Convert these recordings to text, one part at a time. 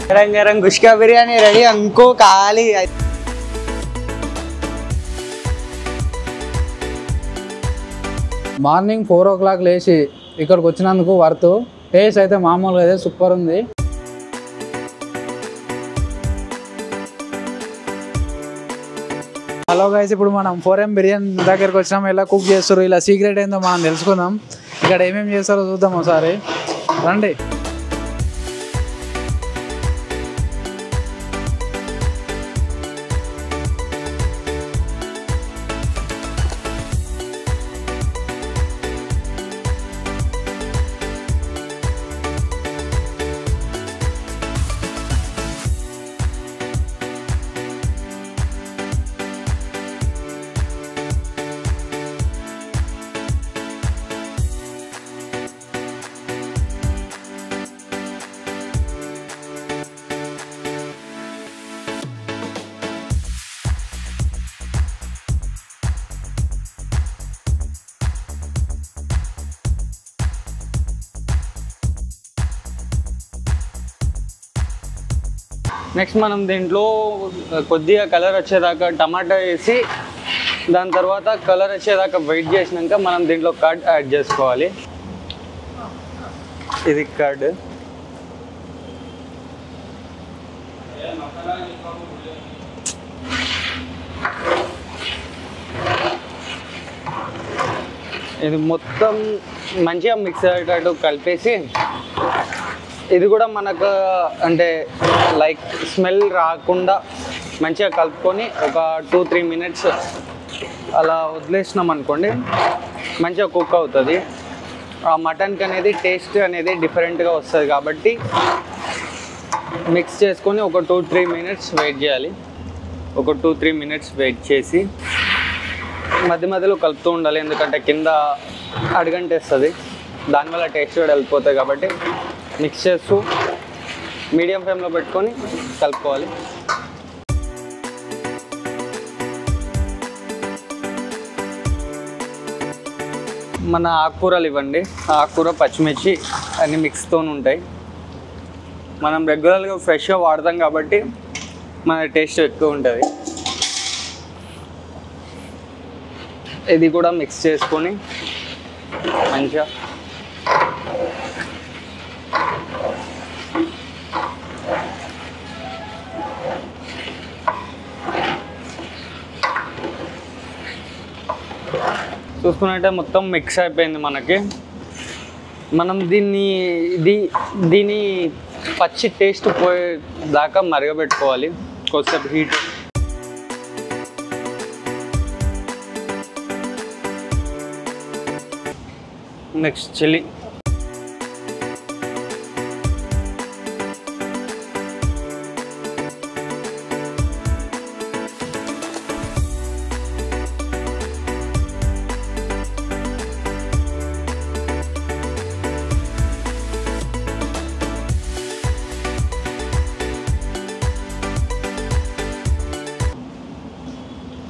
गरम गरम गुश्का बिरयानी रेडी अंको खाली మార్నింగ్ 4 o'clock లేచి ఇక్కడికి వచ్చినందుకు వర్త్ టేస్ట్ అయితే మామూలుగా అయితే సూపర్ ఉంది. హలో గైస్, ఇప్పుడు మనం 4M బిర్యానీ దగ్గరికి వచ్చినాం. ఎలా కుక్ చేస్తారు, ఇలా సీక్రెట్ ఏందో మనం తెలుసుకుందాం. ఇక్కడ ఏమేమి చేస్తారో చూద్దాం ఒకసారి రండి. నెక్స్ట్ మనం దీంట్లో కొద్దిగా కలర్ వచ్చేదాకా టమాటా వేసి దాని తర్వాత కలర్ వచ్చేదాకా వెయిట్ చేసినాక మనం దీంట్లో కర్డ్ యాడ్ చేసుకోవాలి. ఇది కర్డ్. ఇది మొత్తం మంచిగా మిక్స్ అయ్యేటట్టు కలిపేసి ఇది కూడా మనకు అంటే లైక్ స్మెల్ రాకుండా మంచిగా కలుపుకొని ఒక 2-3 minutes అలా వదిలేసినాం అనుకోండి, మంచిగా కుక్ అవుతుంది. ఆ మటన్కి అనేది టేస్ట్ అనేది డిఫరెంట్గా వస్తుంది కాబట్టి మిక్స్ చేసుకొని ఒక 2-3 minutes వెయిట్ చేయాలి. ఒక 2-3 minutes వెయిట్ చేసి మధ్య మధ్యలో కలుపుతూ ఉండాలి, ఎందుకంటే కింద అడుగంటేస్తుంది, దానివల్ల టేస్ట్ కూడా వెళ్ళిపోతుంది. కాబట్టి మిక్స్ చేస్తూ మీడియం ఫ్లేమ్లో పెట్టుకొని కలుపుకోవాలి. మన ఆకుకూరలు ఇవ్వండి, ఆకుకూర పచ్చిమిర్చి అన్నీ మిక్స్తో ఉంటాయి. మనం రెగ్యులర్గా ఫ్రెష్గా వాడతాం కాబట్టి మన టేస్ట్ ఎక్కువ ఉంటుంది. ఇది కూడా మిక్స్ చేసుకొని మంచిగా చూసుకున్నట్టే మొత్తం మిక్స్ అయిపోయింది మనకి. మనం దీని పచ్చి టేస్ట్ పోయేదాకా మరగబెట్టుకోవాలి కొద్దిసేపు heat. Next chilli.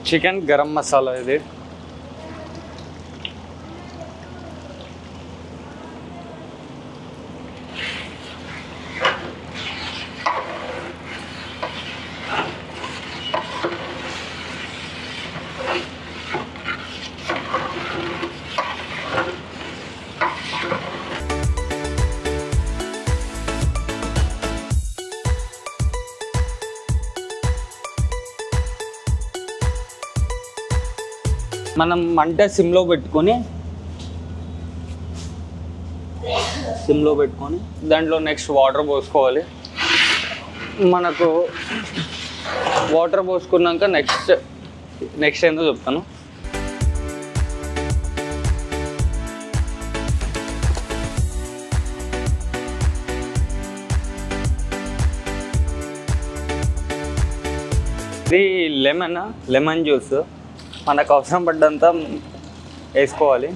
Chicken garam masala ఇది. మనం మంట సిమ్లో పెట్టుకొని దాంట్లో నెక్స్ట్ వాటర్ పోసుకోవాలి. మనకు వాటర్ పోసుకున్నాక నెక్స్ట్ ఏందో చెప్తాను. ఇది లెమన్ జ్యూస్ మనకు అవసరం పడ్డంత వేసుకోవాలి.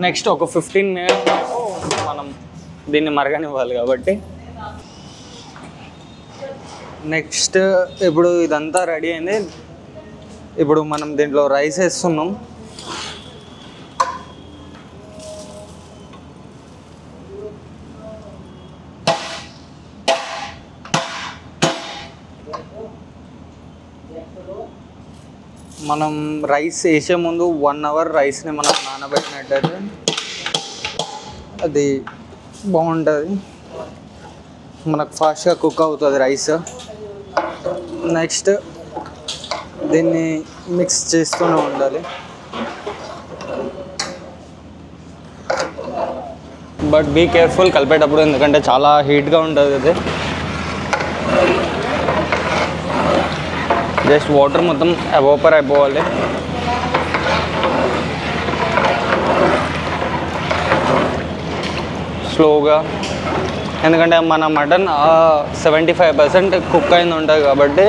నెక్స్ట్ ఒక 15 మినిట్స్ మనం దీన్ని మరగనివ్వాలి కాబట్టి నెక్స్ట్ ఇప్పుడు ఇదంతా రెడీ అయింది. ఇప్పుడు మనం దీంట్లో రైస్ వేస్తున్నాం. మనం రైస్ వేసే ముందు 1 అవర్ రైస్ని మనం నానబెట్టినట్టయితే అది బాగుంటుంది, మనకు ఫాస్ట్గా కుక్ అవుతుంది రైస్. నెక్స్ట్ దీన్ని మిక్స్ చేస్తూనే ఉండాలి. బట్ బీ కేర్ఫుల్ కలిపేటప్పుడు, ఎందుకంటే చాలా హీట్గా ఉంటుంది అది. జస్ట్ వాటర్ మొత్తం ఎవాపర్ అయిపోవాలి. స్లోగా, ఎందుకంటే మన మటన్ 75% కుక్ అయింది ఉంటుంది కాబట్టి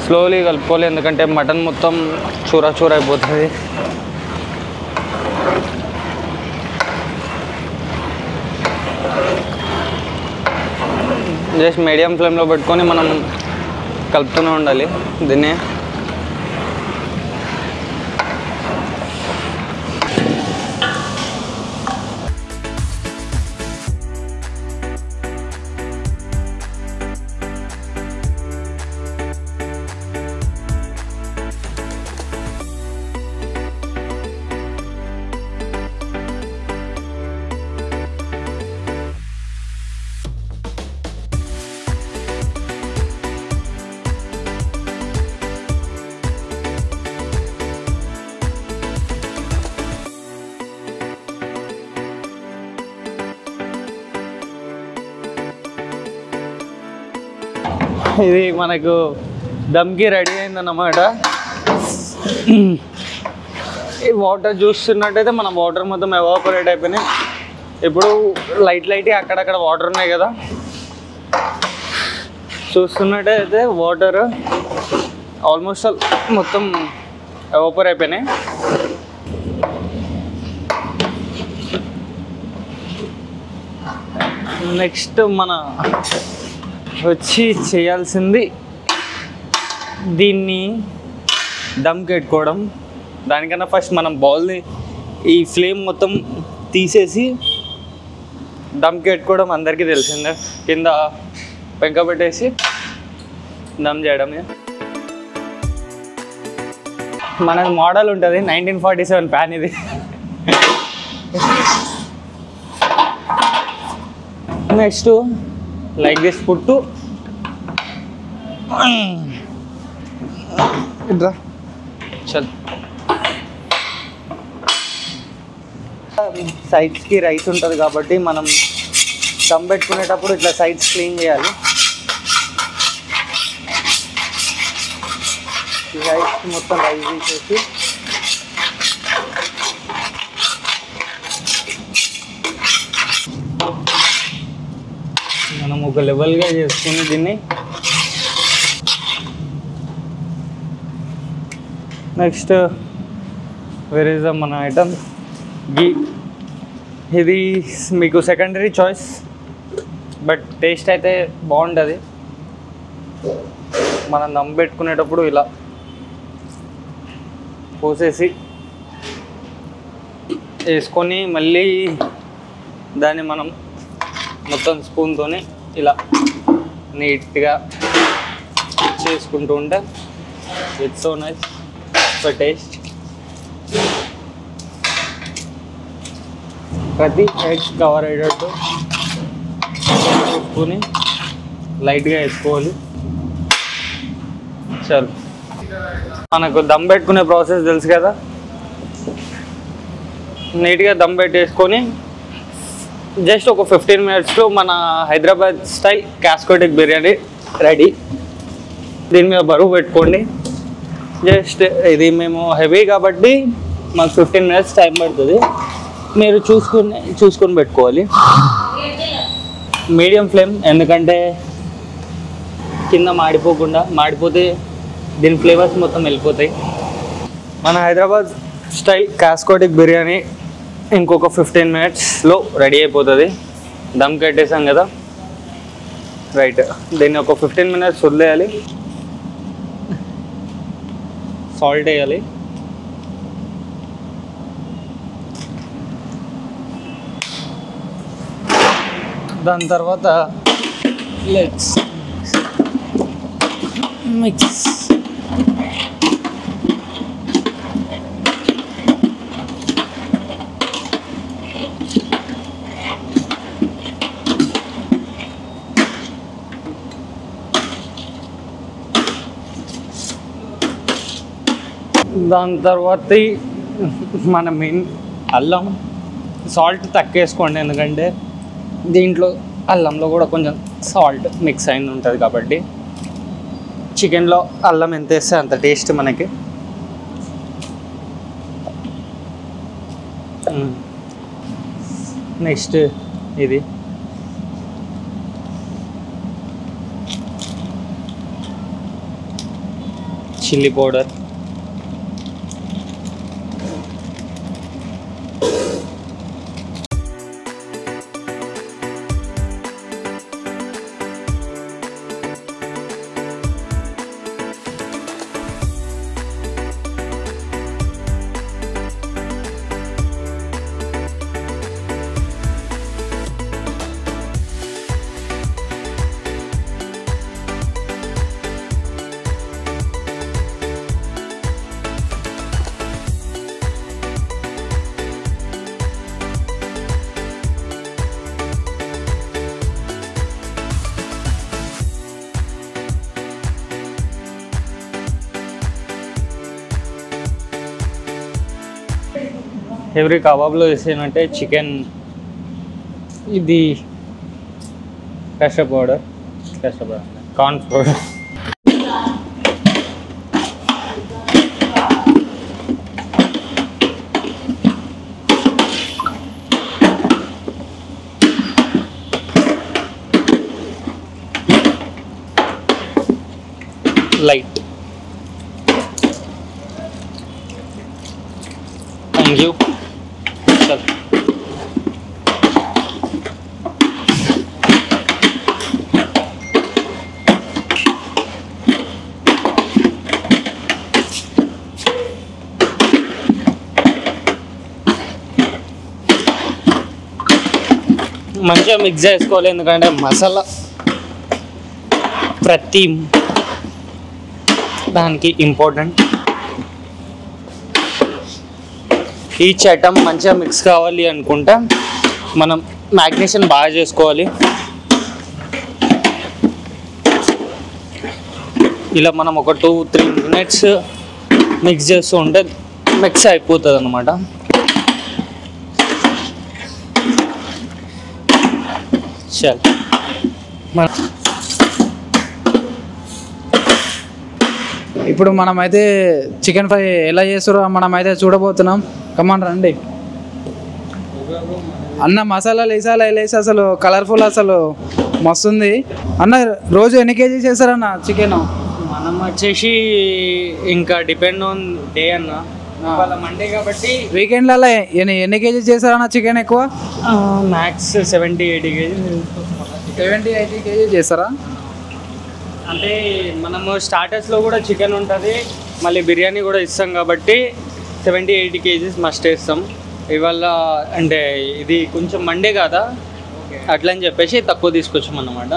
స్లోలీ కలుపుకోవాలి, ఎందుకంటే మటన్ మొత్తం చూర చూర అయిపోతుంది. జస్ట్ మీడియం ఫ్లేమ్లో పెట్టుకొని మనం కలుపుతూనే ఉండాలి దీన్ని. ఇది మనకు దమ్కి రెడీ అయిందన్నమాట. ఈ వాటర్ చూస్తున్నట్టయితే మన వాటర్ మొత్తం ఎవాపరేట్ అయిపోయినాయి. ఇప్పుడు లైట్గా అక్కడక్కడ వాటర్ ఉన్నాయి కదా, చూస్తున్నట్టయితే వాటర్ ఆల్మోస్ట్ మొత్తం ఎవాపర్ అయిపోయినాయి. నెక్స్ట్ మన వచ్చి చేయాల్సింది దీన్ని దమ్ పెట్టుకోవడం. దానికన్నా ఫస్ట్ మనం బౌల్ని ఈ ఫ్లేమ్ మొత్తం తీసేసి దమ్ పెట్టుకోవడం అందరికీ తెలిసిందే. కింద పెంక పెట్టేసి దమ్ చేయడమే. మనది మోడల్ ఉంటుంది 1947 ప్యాన్ ఇది. Next like this put to idra chal sides ki rice untadi kabatti manam dum pettukuneటప్పుడు itla sides clean cheyali. ఈ rice మొత్తం రైస్ చేసి మనం ఒక లెవెల్గా చేసుకుని దీన్ని. నెక్స్ట్ వేర్ ఇస్ మన ఐటమ్ గీ. ఇది మీకు సెకండరీ చాయిస్, బట్ టేస్ట్ అయితే బాగుంటుంది. మనం దమ్ పెట్టుకునేటప్పుడు ఇలా పోసేసి వేసుకొని మళ్ళీ దాన్ని మనం మొత్తం స్పూన్తోనే ఇలా నీట్గా చేసుకుంటూ ఉంటే it's so nice for taste. ప్రతి ఎగ్ కవర్ అయ్యేటట్టు స్పూన్ లైట్గా వేసుకోవాలి. చల్, మనకు దమ్ పెట్టుకునే ప్రాసెస్ తెలుసు కదా. నీట్గా దమ్ పెట్టేసుకొని జస్ట్ ఒక 15 మినిట్స్లో మన హైదరాబాద్ స్టైల్ కాస్కోటిక్ బిర్యానీ రెడీ. దీని మీద బరువు పెట్టుకోండి. జస్ట్ ఇది మేము హెవీ కాబట్టి మాకు 15 మినిట్స్ టైం పడుతుంది. మీరు చూసుకొని పెట్టుకోవాలి మీడియం ఫ్లేమ్, ఎందుకంటే కింద మాడిపోకుండా, మాడిపోతే దీని ఫ్లేవర్స్ మొత్తం వెళ్ళిపోతాయి. మన హైదరాబాద్ స్టైల్ కాస్కోటిక్ బిర్యానీ ఇంకొక 15 minutesలో రెడీ అయిపోతుంది. దమ్ కట్టేసాం కదా, రైట్. దీన్ని ఒక 15 minutes వదిలేయాలి. సాల్ట్ వేయాలి. దాని తర్వాత లెట్స్ మిక్స్. దాని తర్వాత మన మెయిన్ అల్లం. సాల్ట్ తక్కువ వేసుకోండి, ఎందుకంటే దీంట్లో అల్లంలో కూడా కొంచెం సాల్ట్ మిక్స్ అయింది ఉంటుంది కాబట్టి. చికెన్లో అల్లం ఎంత వేస్తే అంత టేస్ట్ మనకి. నెక్స్ట్ ఇది చిల్లీ పౌడర్, ఎవ్రీ కబాబ్లో వేసేనంటే చికెన్. ఇది custard powder, corn powder, light. Thank you. మంచిగా మిక్స్ చేసుకోవాలి, ఎందుకంటే మసాలా ప్రతి దానికి ఇంపార్టెంట్. ఈచ్ ఐటమ్ మంచిగా మిక్స్ కావాలి అనుకుంటే మనం మ్యాగ్నేషన్ బాగా చేసుకోవాలి. ఇలా మనం ఒక 2-3 minutes మిక్స్ చేస్తూ ఉంటే మిక్స్ అయిపోతుంది అన్నమాట. చల్ ఇప్పుడు మనమైతే చికెన్ ఫ్రై ఎలా చేస్తారో మనమైతే చూడబోతున్నాం. కమాన్ రండి అన్న. మసాలాలు వేసి అసలు కలర్ఫుల్, అసలు మస్తుంది అన్న. రోజు ఎన్ని కేజీస్ చేస్తారన్న చికెన్? మనం వచ్చేసి ఇంకా డిపెండ్ ఆన్ డే అన్న. ఇవాళ మండే కాబట్టి వీకెండ్లలో ఎన్ని కేజీస్ చేస్తారన్న చికెన్? ఎక్కువ మ్యాక్స్ 70-80 kgs. 70-80 కేజీస్ చేస్తారా? అంటే మనము స్టార్టర్స్లో కూడా చికెన్ ఉంటుంది, మళ్ళీ బిర్యానీ కూడా ఇస్తాం కాబట్టి 70-80 kgs మస్ట్ వేస్తాం. ఇవాళ అంటే ఇది కొంచెం మండే కదా, అట్లని చెప్పేసి తక్కువ తీసుకొచ్చాం అన్నమాట.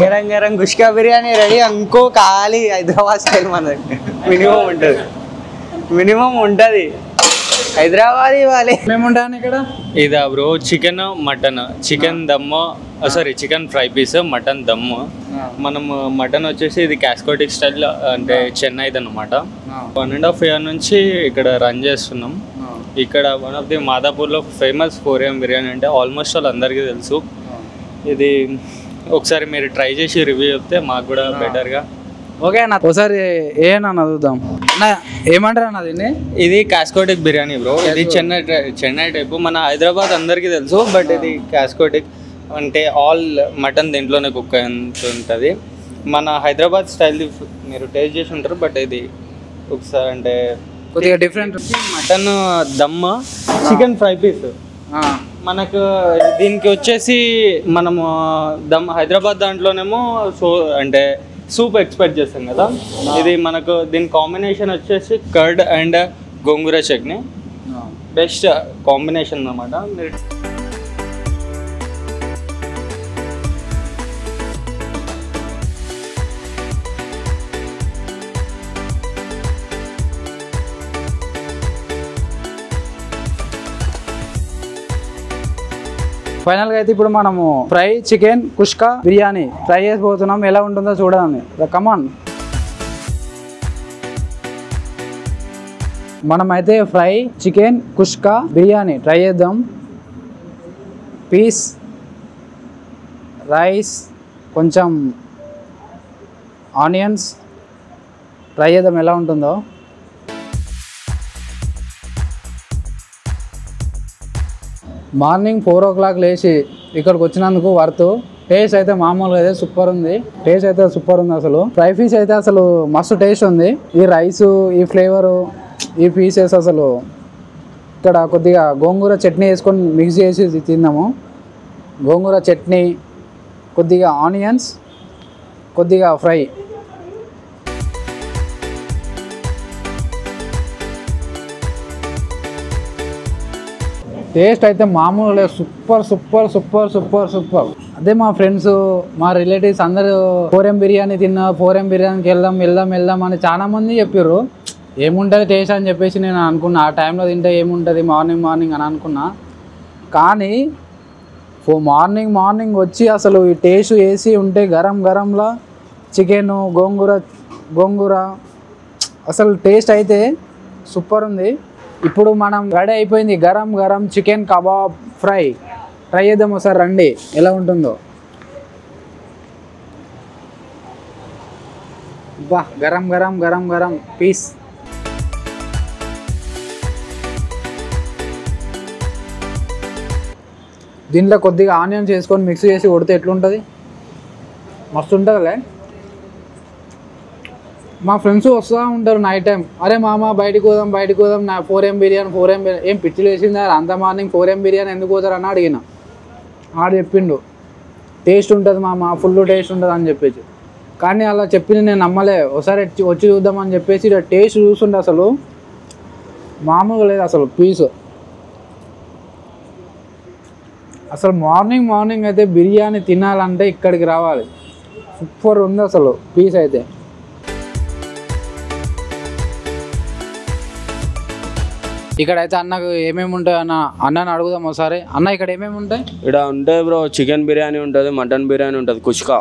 గరం గరం గుష్కా బిర్యానీ రెడీ అనుకో. ఖాళీ హైదరాబాద్ స్టైల్ మన మినిమం ఉంటుంది. హైదరాబాద్ ఇవ్వాలి. మేము ఉంటాను ఇక్కడ. ఇదా bro chicken mutton, chicken dum sorry chicken fry piece, mutton dum. మనం మటన్ వచ్చేసి ఇది కాస్కోటిక్ స్టైల్ అంటే చెన్నైది అనమాట. 1.5 year నుంచి ఇక్కడ రన్ చేస్తున్నాం. ఇక్కడ వన్ ఆఫ్ ది మాదాపూర్లో ఫేమస్ 4am బిర్యానీ అంటే ఆల్మోస్ట్ వాళ్ళు అందరికీ తెలుసు. ఇది ఒకసారి మీరు ట్రై చేసి రివ్యూ చెప్తే మాకు కూడా బెటర్గా. ఓకే అన్న, ఒకసారి ఏమన్నా చూద్దాం అన్న. ఏమంటారు అన్న దీన్ని? ఇది కాస్కోటిక్ బిర్యానీ బ్రో. ఇది చెన్నై టైపు. మన హైదరాబాద్ అందరికీ తెలుసు, బట్ ఇది కాస్కోటిక్ అంటే ఆల్ మటన్ దీంట్లోనే కుక్ అయినట్టు ఉంటుంది. మన హైదరాబాద్ స్టైల్ మీరు టేస్ట్ చేసి ఉంటారు, బట్ ఇది ఒకసారి అంటే కొద్దిగా different. Mutton dum, chicken fry piece. మనకు దీనికి వచ్చేసి మనము దమ్ హైదరాబాద్ దాంట్లోనేమో అంటే సూప్ ఎక్స్పెక్ట్ చేస్తాం కదా. ఇది మనకు దీని కాంబినేషన్ వచ్చేసి curd and gongura chutney. Best combination అన్నమాట. మీరు ఫైనల్గా అయితే ఇప్పుడు మనము ఫ్రై చికెన్ కుష్కా బిర్యానీ ట్రై చేసిపోతున్నాం. ఎలా ఉంటుందో చూడండి. కమాన్. మనమైతే ఫ్రై చికెన్ కుష్కా బిర్యానీ ట్రై చేద్దాం. పీస్ రైస్ కొంచెం ఆనియన్స్ ట్రై చేద్దాం ఎలా ఉంటుందో. మార్నింగ్ 4 o'clock లేచి ఇక్కడికి వచ్చినందుకు వర్త్. టేస్ట్ అయితే మామూలుగా అయితే సూపర్ ఉంది. టేస్ట్ అయితే సూపర్ ఉంది. అసలు ఫ్రై ఫిష్ అయితే అసలు మస్తు టేస్ట్ ఉంది. ఈ రైసు, ఈ ఫ్లేవరు, ఈ పీసెస్ అసలు. ఇక్కడ కొద్దిగా గోంగూర చట్నీ వేసుకొని మిక్స్ చేసి తిందాము. గోంగూర చట్నీ, కొద్దిగా ఆనియన్స్, కొద్దిగా ఫ్రై. టేస్ట్ అయితే మామూలు లేదు. Super super super super super. అదే మా ఫ్రెండ్స్, మా రిలేటివ్స్ అందరూ 4am బిర్యానీ తిన్నా, 4am బిర్యానీకి వెళ్దాం అని చాలా మంది చెప్పారు. ఏముంటుంది టేస్ట్ అని చెప్పేసి నేను అనుకున్నా. ఆ టైంలో తింటే ఏముంటుంది మార్నింగ్ అని అనుకున్నా. కానీ మార్నింగ్ వచ్చి అసలు ఈ టేస్ట్ వేసి ఉంటే గరంలా చికెను గోంగూర అసలు టేస్ట్ అయితే సూపర్ ఉంది. ఇప్పుడు మనం రెడీ అయిపోయింది garam chicken kebab fry. Try చేద్దాం ఒకసారి, రండి ఎలా ఉంటుందో. బా గరం పీస్. దీంట్లో కొద్దిగా ఆనియన్స్ వేసుకొని మిక్స్ చేసి కొడితే ఎట్లుంటుంది? మస్తు ఉంటుందిలే. మా ఫ్రెండ్స్ వస్తూ ఉంటారు నైట్ టైం. అరే మామ బయటికి పోదాం నా 4am బిర్యానీ. ఏం పిచ్చిలు వేసిందా అంత మార్నింగ్ 4am బిర్యానీ ఎందుకు పోతారు అని అడిగిన. ఆడు చెప్పిండు టేస్ట్ ఉంటుంది మామ, ఫుల్ టేస్ట్ ఉంటుంది అని చెప్పేసి. కానీ అలా చెప్పింది నేను నమ్మలే. ఒకసారి వచ్చి చూద్దామని చెప్పేసి టేస్ట్ చూస్తుంటే అసలు మామూలుగా లేదు అసలు పీస్. అసలు మార్నింగ్ అయితే బిర్యానీ తినాలంటే ఇక్కడికి రావాలి. సూపర్ ఉంది అసలు పీస్ అయితే. ఇక్కడైతే అన్నకు ఏమేమి ఉంటాయి అన్నని అడుగుదాం ఒకసారి. అన్న ఇక్కడ ఏమేమి ఉంటాయి? ఇక్కడ ఉంటాయి బ్రో, చికెన్ బిర్యానీ ఉంటుంది, మటన్ బిర్యానీ ఉంటుంది, కుష్కా,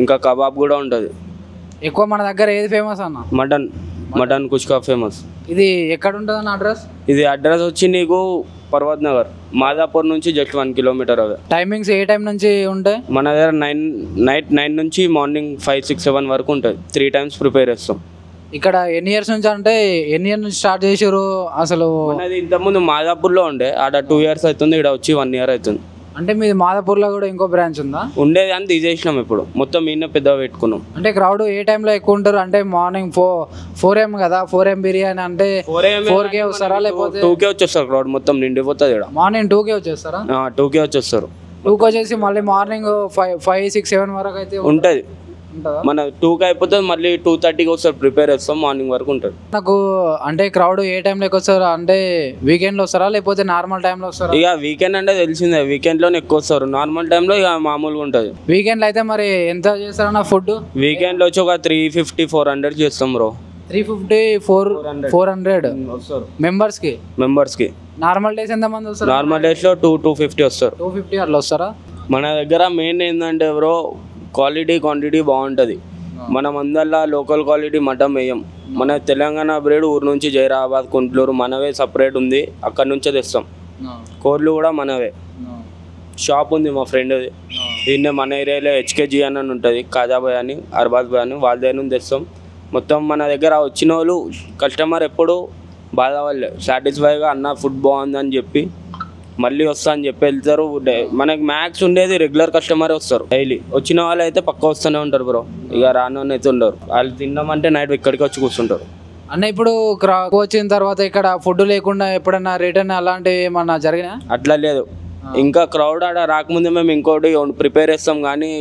ఇంకా కబాబ్ కూడా ఉంటుంది. ఎక్కువ మన దగ్గర ఏది ఫేమస్ అన్న? Mutton కుష్కా famous. ఇది ఎక్కడ ఉంటుంది అన్న అడ్రస్? ఇది అడ్రస్ వచ్చి నీకు పర్వత్ నగర్, మాదాపూర్ నుంచి జస్ట్ 1 kilometer అవే. టైమింగ్స్ ఏ టైం నుంచి ఉంటాయి? మన దగ్గర నైట్ 9 నుంచి మార్నింగ్ 5, 6, 7 వరకు ఉంటుంది. 3 times ప్రిపేర్ చేస్తాం. ఇక్కడ ఎన్ని ఇయర్స్ నుంచి అంటే ఎన్ని ఇయర్స్ నుంచి స్టార్ట్ చేసారు అసలు? అది ఇంతకుముందు మాదాపూర్లో ఉండే, ఆడ 2 years అవుతుంది, ఇక్కడ వచ్చి 1 year అవుతుంది. అంటే మీది మాదాపూర్లో కూడా ఇంకో బ్రాంచ్ ఉందా? ఉండేది అని తీసేసినాం, ఇప్పుడు మొత్తం ఈయన పెద్దగా పెట్టుకున్నాం. అంటే క్రౌడ్ ఏ టైంలో ఎక్కువ ఉంటారు? అంటే మార్నింగ్ 4am కదా, 4am బిర్యానీ అంటే 4K వస్తారా లేకపోతే 2K వచ్చేస్తారు? క్రౌడ్ మొత్తం నిండిపోతుంది ఇక్కడ. Morning 2K వచ్చేస్తారా? 2K వచ్చేస్తారు. 2K వచ్చేసి మళ్ళీ మార్నింగ్ 5, 6, 7 వరకు అయితే ఉంటుంది. మన 2కి అయిపోతుంది, మళ్ళీ 2:30కి వస్తారు, ప్రిపేర్ చేస్తాం, మార్నింగ్ వరకు ఉంటుంది. నాకు అంటే క్రౌడ్ ఏ టైంలోకి వస్తారు? అంటే వీకెండ్లో వస్తారా లేకపోతే నార్మల్ టైంలో వస్తారా? ఇక వీకెండ్ అంటే తెలిసిందే, వీకెండ్లోనే ఎక్కువ వస్తారు. నార్మల్ టైంలో ఇక మామూలుగా ఉంటుంది. వీకెండ్లో అయితే మరి ఎంత చేస్తారన్న ఫుడ్? వీకెండ్లో వచ్చి ఒక 350-400 చేస్తాం బ్రో. 350 400 వస్తారు మెంబర్స్కి. నార్మల్ డేస్ ఎంతమంది వస్తారు? నార్మల్ డేస్లో 250 వస్తారు. 250 అట్లా వస్తారా? మన దగ్గర మెయిన్ ఏంటంటే బ్రో క్వాలిటీ క్వాంటిటీ బాగుంటుంది. మనం అందరిలా లోకల్ క్వాలిటీ మటన్ వేయం. మన తెలంగాణ బ్రీడ్ ఊరు నుంచి జైరాబాద్ కుంట్లూరు మనవే సపరేట్ ఉంది, అక్కడ నుంచే తెస్తాం. కోళ్ళు కూడా మనవే. షాప్ ఉంది మా ఫ్రెండ్ది, దీన్నే మన ఏరియాలో హెచ్కేజీ అని ఉంటుంది, కాజాబాయ్ అని అర్బాజ్ బాయ్ అని, వాళ్ళ దగ్గర నుంచి తెస్తాం. మొత్తం మన దగ్గర వచ్చిన వాళ్ళు కస్టమర్ ఎప్పుడు బాధ వాళ్ళే సాటిస్ఫైగా అన్న ఫుడ్ బాగుందని చెప్పి మళ్ళీ వస్తా అని చెప్పి వెళ్తారు. మనకి మ్యాక్స్ ఉండేది రెగ్యులర్ కస్టమర్ వస్తారు. డైలీ వచ్చిన వాళ్ళు అయితే పక్క వస్తూనే ఉంటారు బ్రో. ఇక రానోని అయితే ఉండరు. వాళ్ళు తిన్నామంటే నైట్ ఇక్కడికి వచ్చి కూర్చుంటారు. అన్న ఇప్పుడు వచ్చిన తర్వాత ఇక్కడ ఫుడ్ లేకుండా ఎప్పుడైనా రిటర్న్ అలాంటివి ఏమన్నా జరిగినా? అట్లా లేదు. ఇంకా క్రౌడ్ ఆడ రాకముందే మేము ఇంకోటి ప్రిపేర్ చేస్తాం, కానీ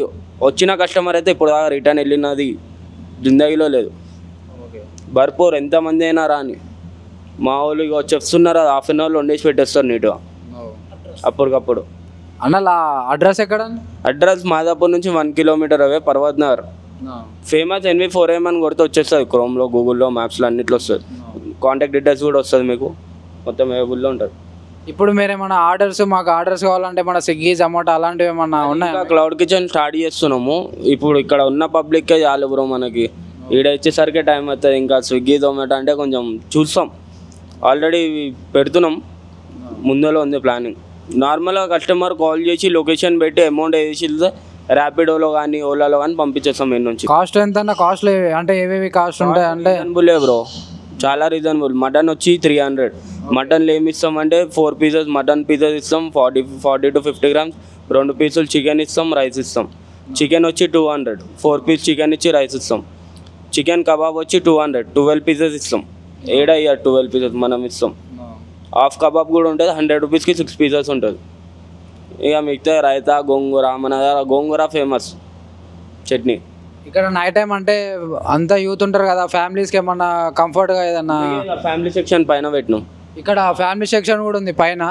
వచ్చిన కస్టమర్ అయితే ఇప్పుడు దాకా రిటర్న్ వెళ్ళినది జిందగీలో లేదు. భర్పూర్ ఎంతమంది అయినా రాని మా వాళ్ళు ఇక చెప్తున్నారు, హాఫ్ అన్ అవర్లో వండేసి పెట్టేస్తారు నీట్గా అప్పటికప్పుడు. అన్న అడ్రస్ ఎక్కడ? అడ్రస్ మాదాపూర్ నుంచి 1 kilometre away, Parvat Nagar. Famous NV4M అని కొడితే వచ్చేస్తుంది క్రోమ్లో, గూగుల్లో, మ్యాప్స్లో అన్నిట్లో వస్తుంది. కాంటాక్ట్ డీటెయిల్స్ కూడా వస్తుంది మీకు, మొత్తం అవైలబుల్లో ఉంటుంది. ఇప్పుడు మీరు ఏమన్నా మాకు ఆర్డర్స్ కావాలంటే మన స్విగ్గీ జొమాటో అలాంటివి ఏమన్నా ఉన్నాయి? ఇంకా క్లౌడ్ కిచెన్ స్టార్ట్ చేస్తున్నాము. ఇప్పుడు ఇక్కడ ఉన్న పబ్లిక్కే చాలు బ్రో, మనకి ఈడ ఇచ్చేసరికి టైం అవుతుంది. ఇంకా స్విగ్గీ జొమాటో అంటే కొంచెం చూస్తాం, ఆల్రెడీ పెడుతున్నాం, ముందులో ఉంది ప్లానింగ్. నార్మల్గా కస్టమర్ కాల్ చేసి లొకేషన్ పెట్టి అమౌంట్ వేసి ర్యాపిడోలో కానీ ఓలాలో కానీ పంపించేస్తాం మేము నుంచి. కాస్ట్ ఎంత? కాస్ట్లు అంటే ఏవేవి కాస్ట్ ఉంటాయి అంటే? రీజనబుల్ బ్రో, చాలా రీజనబుల్. మటన్ వచ్చి 300. మటన్లో ఏమి ఇస్తామంటే 4 పీసెస్ మటన్ పీసెస్ ఇస్తాం, 40 to 50 grams. 2 పీసులు చికెన్ ఇస్తాం, రైస్ ఇస్తాం. చికెన్ వచ్చి 200, 4 పీస్ చికెన్ ఇచ్చి రైస్ ఇస్తాం. చికెన్ కబాబ్ వచ్చి 200, 12 పీసెస్ ఇస్తాం. ఏడా 12 పీసెస్ మనం ఇస్తాం. హాఫ్ కబాబ్ కూడా ఉంటుంది, 100 రూపీస్కి 6 పీసెస్ ఉంటుంది. ఇక మిగతా రైతా, గోంగూర, మన దగ్గర గోంగూర ఫేమస్ చట్నీ. ఇక్కడ నైట్ టైం అంటే అంతా యూత్ ఉంటారు కదా, ఫ్యామిలీస్కి ఏమన్నా కంఫర్ట్గా ఏదన్నా? ఫ్యామిలీ సెక్షన్ పైన పెట్టినాం. ఇక్కడ ఫ్యామిలీ సెక్షన్ కూడా ఉంది పైన.